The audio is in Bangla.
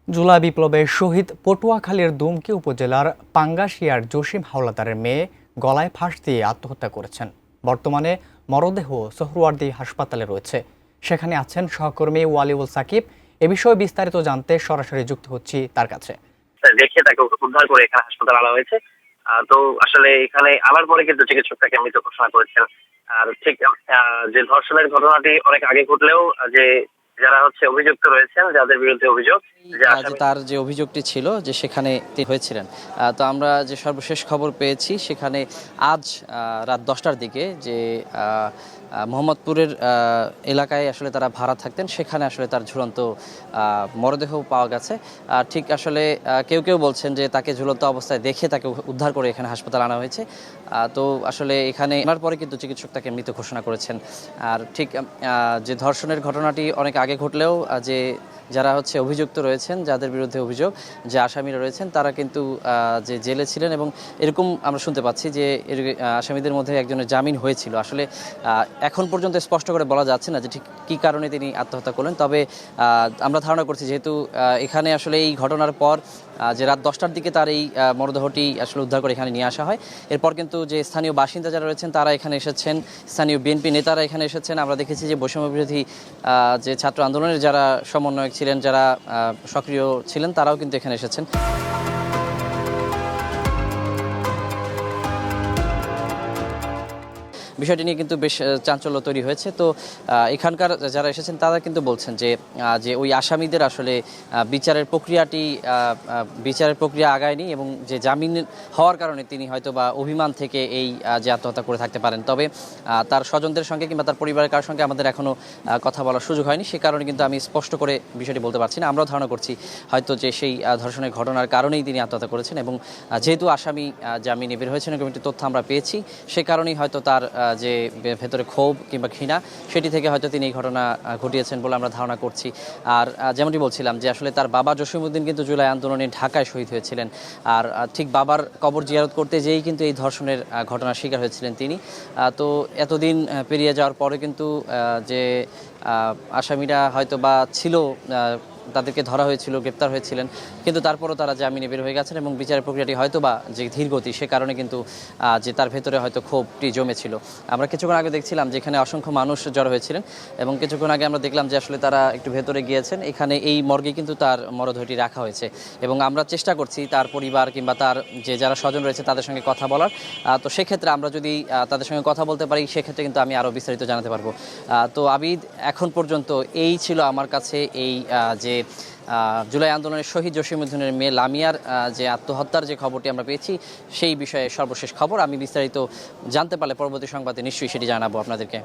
জুলাই বিপ্লবে শহীদ পটুয়াখালীর দুমকি উপজেলার পাঙ্গাশিয়ার জসিম হাওলাদারের মেয়ে গলায় ফাঁস দিয়ে আত্মহত্যা করেছেন। বর্তমানে মরদেহ সোহরাওয়ার্দী হাসপাতালে রয়েছে। সেখানে আছেন সহকর্মী ওয়ালিউল সাকিব। এ বিষয়ে বিস্তারিত জানতে সরাসরি যুক্ত হচ্ছি তার কাছে। দেখে তাকে উদ্ধার করে এখানে হাসপাতালে আনা হয়েছে। তো আসলে এখানে আনার পরে কিন্তু চিকিৎসক তাকে মৃত ঘোষণা করেছেন। আর ঠিক যে ধর্ষণের ঘটনাটি অনেক আগে ঘটলেও যে যারা অভিযুক্ত রয়েছেন, যাদের বিরুদ্ধে অভিযোগ যে তার যে অভিযোগটি ছিল যে সেখানে তিনি হয়েছিলেন। তো আমরা যে সর্বশেষ খবর পেয়েছি সেখানে আজ রাত 10টার দিকে যে মোহাম্মদপুরের এলাকায় আসলে তারা ভাড়া থাকতেন, সেখানে আসলে তার ঝুলন্ত মরদেহ পাওয়া গেছে। ঠিক আসলে কেউ কেউ বলছেন যে তাকে ঝুলন্ত অবস্থায় দেখে তাকে উদ্ধার করে এখানে হাসপাতালে আনা হয়েছে। তো আসলে এখানে আনার পরে কিন্তু চিকিৎসক তাকে মৃত ঘোষণা করেছেন। আর ঠিক যে ধর্ষণের ঘটনাটি অনেক আগে ঘটলেও যে যারা অভিযুক্ত রয়েছেন, যাদের বিরুদ্ধে অভিযোগ, যে আসামিরা রয়েছেন, তারা কিন্তু যে জেলে ছিলেন এবং এরকম আমরা শুনতে পাচ্ছি যে আসামিদের মধ্যে একজনের জামিন হয়েছিল। আসলে এখন পর্যন্ত স্পষ্ট করে বলা যাচ্ছে না যে ঠিক কী কারণে তিনি আত্মহত্যা করলেন। তবে আমরা ধারণা করছি যেহেতু এখানে আসলে এই ঘটনার পর যে রাত 10টার দিকে তার এই মরদেহটি আসলে উদ্ধার করে এখানে নিয়ে আসা হয়। এরপর কিন্তু যে স্থানীয় বাসিন্দা যারা রয়েছেন তারা এখানে এসেছেন, স্থানীয় বিএনপি নেতারা এখানে এসেছেন। আমরা দেখেছি যে বৈষম্য বিরোধী যে ছাত্র আন্দোলনের যারা সমন্বয়ক ছিলেন, যারা সক্রিয় ছিলেন, তারাও কিন্তু এখানে এসেছেন। বিষয়টি নিয়ে কিন্তু বেশ চাঞ্চল্য তৈরি হয়েছে। তো এখানকার যারা এসেছেন তারা কিন্তু বলছেন যে ওই আসামিদের আসলে বিচারের প্রক্রিয়া আগায়নি এবং যে জামিন হওয়ার কারণে তিনি হয়তো বা অভিমান থেকে এই যে আত্মহত্যা করে থাকতে পারেন। তবে তার স্বজনদের সঙ্গে কিংবা তার পরিবারের কারোর সঙ্গে আমাদের এখনও কথা বলার সুযোগ হয়নি। সে কারণে কিন্তু আমি স্পষ্ট করে বিষয়টি বলতে পারছি না। আমরাও ধারণা করছি হয়তো যে সেই ধর্ষণের ঘটনার কারণেই তিনি আত্মহত্যা করেছেন এবং যেহেতু আসামি জামিনে বের হয়েছেন এবং একটি তথ্য আমরা পেয়েছি, সে কারণেই হয়তো তার যে ভেতরে ক্ষোভ কিংবা ঘৃণা, সেটি থেকে হয়তো তিনি এই ঘটনা ঘটিয়েছেন বলে আমরা ধারণা করছি। আর যেমনটি বলছিলাম যে আসলে তার বাবা জসিমউদ্দিন কিন্তু জুলাই আন্দোলনে ঢাকায় শহীদ হয়েছিলেন। আর ঠিক বাবার কবর জিয়ারত করতে যেয়েই কিন্তু এই ধর্ষণের ঘটনার শিকার হয়েছিলেন তিনি। তো এতদিন পেরিয়ে যাওয়ার পরে কিন্তু যে আসামিরা হয়তো বা ছিল, তাদেরকে ধরা হয়েছিল, গ্রেপ্তার হয়েছিলেন, কিন্তু তারপরও তারা জামিনে বের হয়ে গেছেন এবং বিচারের প্রক্রিয়াটি হয়তো বা যে ধীরগতি, সে কারণে কিন্তু যে তার ভেতরে হয়তো ক্ষোভটি জমেছিল। আমরা কিছুক্ষণ আগে দেখছিলাম যে এখানে অসংখ্য মানুষ জড়ো হয়েছিলেন এবং কিছুক্ষণ আগে আমরা দেখলাম যে আসলে তারা একটু ভেতরে গিয়েছেন। এখানে এই মর্গে কিন্তু তার মরদেহটি রাখা হয়েছে এবং আমরা চেষ্টা করছি তার পরিবার কিংবা তার যে যারা স্বজন রয়েছে তাদের সঙ্গে কথা বলার। তো সেক্ষেত্রে আমরা যদি তাদের সঙ্গে কথা বলতে পারি, সেক্ষেত্রে কিন্তু আমি আরও বিস্তারিত জানাতে পারবো। তো আবিদ, এখন পর্যন্ত এই ছিল আমার কাছে এই যে জুলাই আন্দোলনের শহীদ জসিমউদ্দিনের মেয়ে লামিয়ার যে আত্মহত্যার যে খবরটি আমরা পেয়েছি, সেই বিষয়ে সর্বশেষ খবর। আমি বিস্তারিত জানতে পারলে পরবর্তী সংবাদে নিশ্চয়ই সেটি জানাবো আপনাদেরকে।